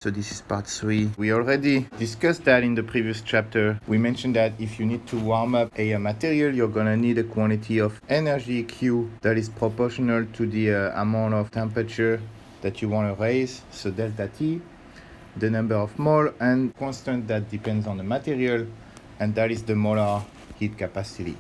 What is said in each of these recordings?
So this is part 3. We already discussed that in the previous chapter. We mentioned that if you need to warm up a material, you're going to need a quantity of energy Q that is proportional to the amount of temperature that you want to raise. So delta T, the number of mole, and constant that depends on the material, and that is the molar heat capacity.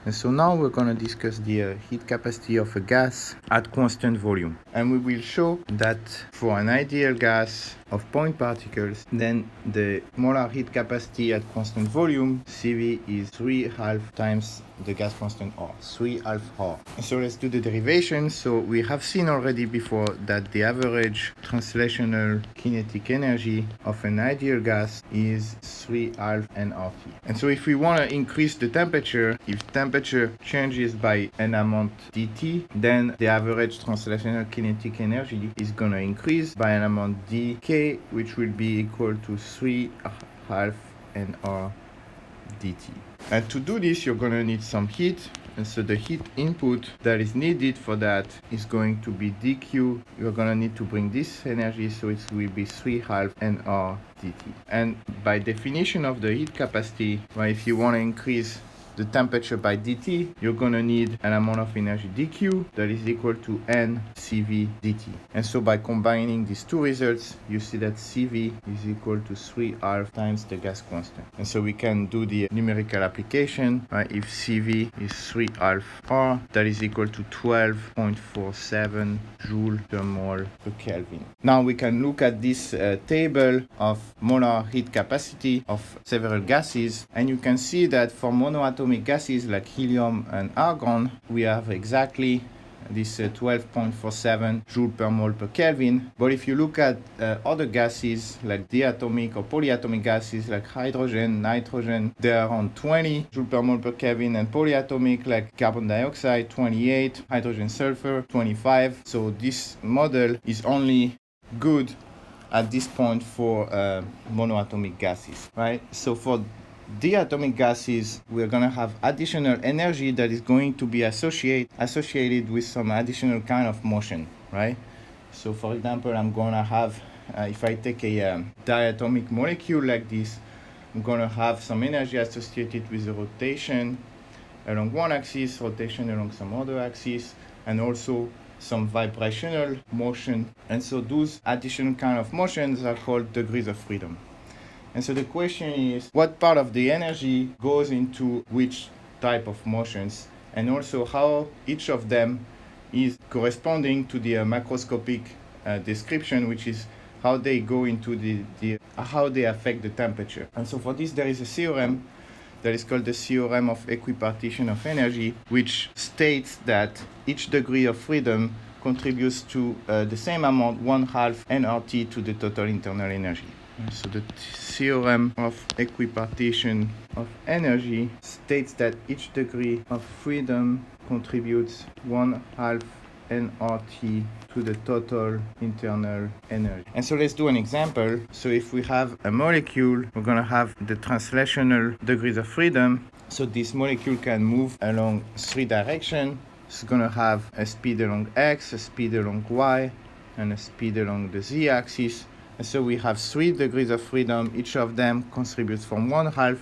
And so now we're going to discuss the heat capacity of a gas at constant volume. And we will show that for an ideal gas of point particles, then the molar heat capacity at constant volume, CV, is 3/2 times the gas constant R, 3/2 R. So let's do the derivation. So we have seen already before that the average translational kinetic energy of an ideal gas is 3/2 nRT. And so if we want to increase the temperature, if temperature changes by an amount dt, then the average translational kinetic energy is going to increase by an amount dk, which will be equal to 3/2 nR dt. And to do this, you're going to need some heat. And so the heat input that is needed for that is going to be dq. You're going to need to bring this energy, so it will be 3/2 nR dt. And by definition of the heat capacity, right, if you want to increase the temperature by dt, you're going to need an amount of energy dq that is equal to n CV dt. And so by combining these two results, you see that CV is equal to 3/2 times the gas constant. And so we can do the numerical application, right? If CV is 3/2 R, that is equal to 12.47 joule per mole per Kelvin. Now we can look at this table of molar heat capacity of several gases, and you can see that for monoatomic gases like helium and argon, we have exactly this 12.47 joule per mole per Kelvin. But if you look at other gases like diatomic or polyatomic gases like hydrogen, nitrogen, they are around 20 joule per mole per Kelvin, and polyatomic like carbon dioxide 28, hydrogen sulfur 25. So this model is only good at this point for monoatomic gases, right? So for diatomic gases, we're going to have additional energy that is going to be associated with some additional kind of motion, right? So for example, I'm going to have, if I take a diatomic molecule like this, I'm going to have some energy associated with the rotation along one axis, rotation along some other axis, and also some vibrational motion. And so those additional kind of motions are called degrees of freedom. And so the question is, what part of the energy goes into which type of motions, and also how each of them is corresponding to the macroscopic description, which is how they go into how they affect the temperature. And so for this, there is a theorem that is called the Theorem of Equipartition of energy, which states that each degree of freedom contributes to the same amount, 1/2 nRT, to the total internal energy. So the Theorem of Equipartition of energy states that each degree of freedom contributes 1/2 nRT to the total internal energy. And so let's do an example. So if we have a molecule, we're going to have the translational degrees of freedom. So this molecule can move along 3 directions. It's going to have a speed along x, a speed along y, and a speed along the z-axis. And so we have 3 degrees of freedom. Each of them contributes from 1/2.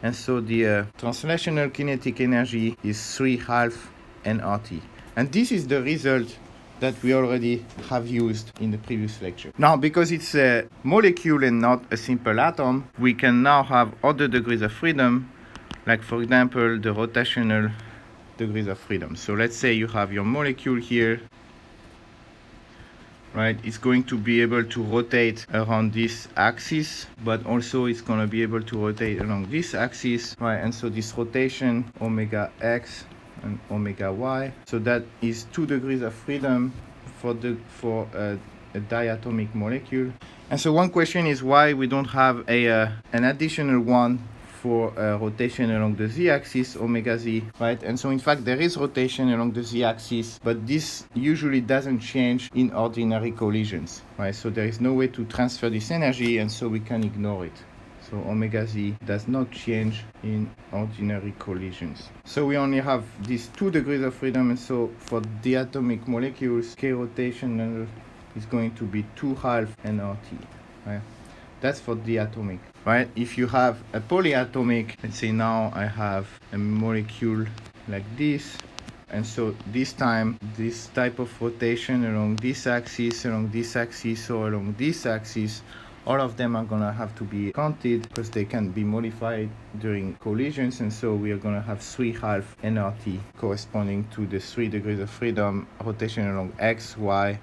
And so the translational kinetic energy is 3/2 nRT. And this is the result that we already have used in the previous lecture. Now, because it's a molecule and not a simple atom, we can now have other degrees of freedom, like for example, the rotational degrees of freedom. So let's say you have your molecule here, right? It's going to be able to rotate around this axis, but also it's going to be able to rotate along this axis, right? And so this rotation, omega x and omega y, so that is 2 degrees of freedom for a diatomic molecule. And so one question is why we don't have an additional one for rotation along the z-axis, omega z, right? And so in fact there is rotation along the z-axis, but this usually doesn't change in ordinary collisions, right? So there is no way to transfer this energy, and so we can ignore it. So omega z does not change in ordinary collisions. So we only have these 2 degrees of freedom, and so for diatomic molecules, k rotational is going to be 2/2 nRT. right? That's for diatomic, right? If you have a polyatomic, let's say now I have a molecule like this, and so this time, this type of rotation along this axis, or along this axis, all of them are gonna have to be counted because they can be modified during collisions, and so we are gonna have 3/2 nRT corresponding to the 3 degrees of freedom rotation along X, Y,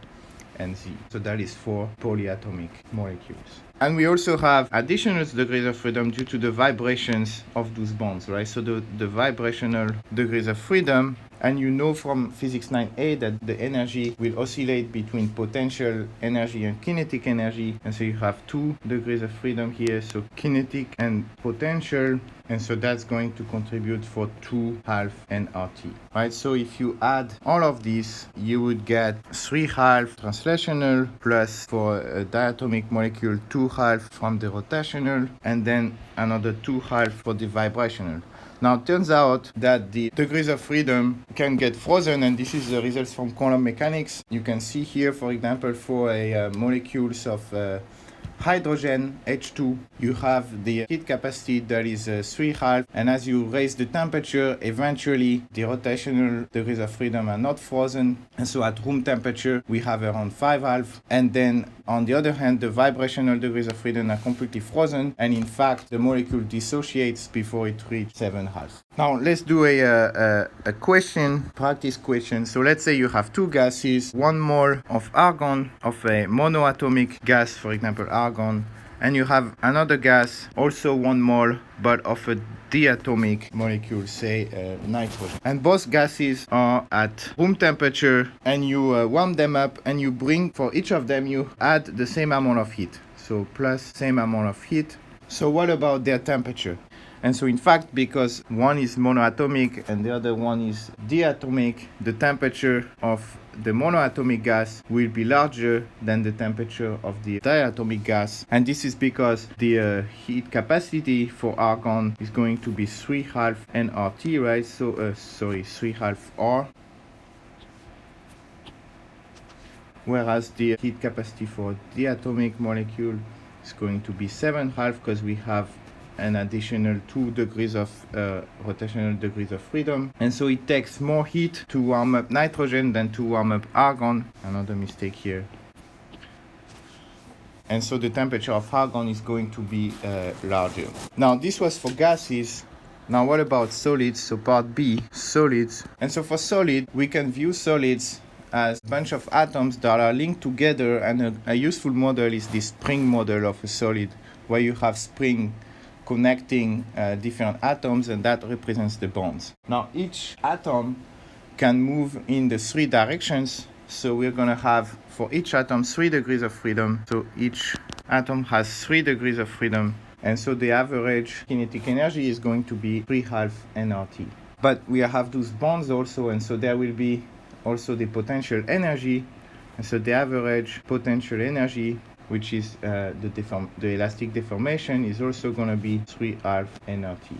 and Z. So that is for polyatomic molecules. And we also have additional degrees of freedom due to the vibrations of those bonds, right? So the vibrational degrees of freedom, and you know from physics 9a that the energy will oscillate between potential energy and kinetic energy. And so you have 2 degrees of freedom here, so kinetic and potential. And so that's going to contribute for 2/2 nRT, right? So if you add all of these, you would get 3/2 translational plus for a diatomic molecule 2/2 from the rotational, and then another 2/2 for the vibrational. Now, it turns out that the degrees of freedom can get frozen, and this is the results from quantum mechanics. You can see here, for example, for a molecules of hydrogen, H2, you have the heat capacity that is 3/2, and as you raise the temperature, eventually the rotational degrees of freedom are not frozen, and so at room temperature we have around 5/2, and then on the other hand the vibrational degrees of freedom are completely frozen, and in fact the molecule dissociates before it reaches 7/2. Now let's do a practice question. So let's say you have 2 gases, 1 mole of argon of a monoatomic gas, for example argon, and you have another gas, also 1 mole, but of a diatomic molecule, say nitrogen. And both gases are at room temperature, and you warm them up, and you bring, for each of them, you add the same amount of heat. So plus same amount of heat. So what about their temperature? And so in fact, because one is monoatomic and the other one is diatomic, the temperature of the monoatomic gas will be larger than the temperature of the diatomic gas. And this is because the heat capacity for argon is going to be 3/2 nRT, right? So, 3/2 R. Whereas the heat capacity for diatomic molecule is going to be 7/2 because we have an additional 2 degrees of rotational degrees of freedom. And so it takes more heat to warm up nitrogen than to warm up argon. Another mistake here. And so the temperature of argon is going to be larger. Now this was for gases. Now what about solids? So part B, solids. And so for solid, we can view solids as a bunch of atoms that are linked together, and a useful model is the spring model of a solid, where you have spring connecting different atoms, and that represents the bonds. Now each atom can move in the 3 directions, so we're going to have for each atom 3 degrees of freedom. So each atom has 3 degrees of freedom, and so the average kinetic energy is going to be 3/2 nRT. But we have those bonds also, and so there will be also the potential energy, and so the average potential energy, which is the elastic deformation, is also going to be 3/2 nRT.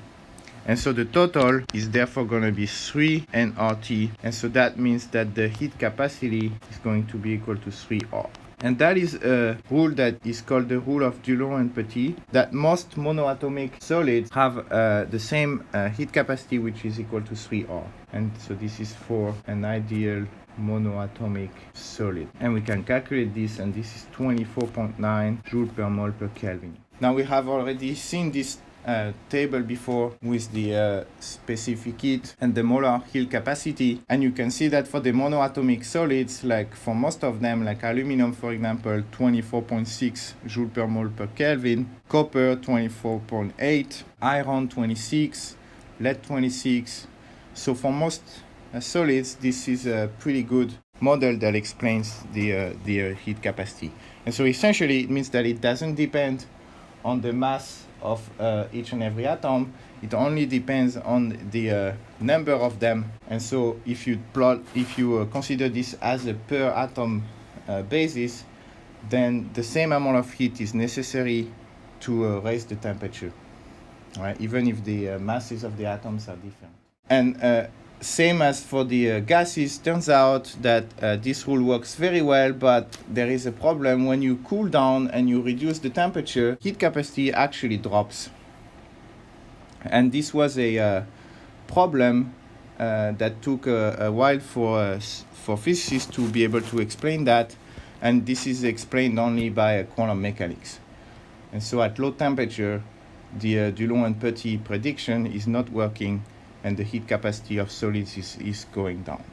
And so the total is therefore going to be 3 nRT, and so that means that the heat capacity is going to be equal to 3R. And that is a rule that is called the rule of Dulong and Petit, that most monoatomic solids have the same heat capacity, which is equal to 3R. And so this is for an ideal monoatomic solid, and we can calculate this, and this is 24.9 joule per mole per Kelvin. Now we have already seen this table before with the specific heat and the molar heat capacity, and you can see that for the monoatomic solids, like for most of them, like aluminum for example, 24.6 joule per mole per Kelvin, copper 24.8, iron 26, lead 26. So for most solids, this is a pretty good model that explains the heat capacity. And so essentially it means that it doesn't depend on the mass of each and every atom. It only depends on the number of them. And so if you consider this as a per atom basis, then the same amount of heat is necessary to raise the temperature, right? Even if the masses of the atoms are different. And same as for the gases, turns out that this rule works very well, but there is a problem. When you cool down and you reduce the temperature, heat capacity actually drops. And this was a problem that took a while for physicists to be able to explain that, and this is explained only by quantum mechanics. And so at low temperature, the Dulong and Petit prediction is not working, and the heat capacity of solids is going down.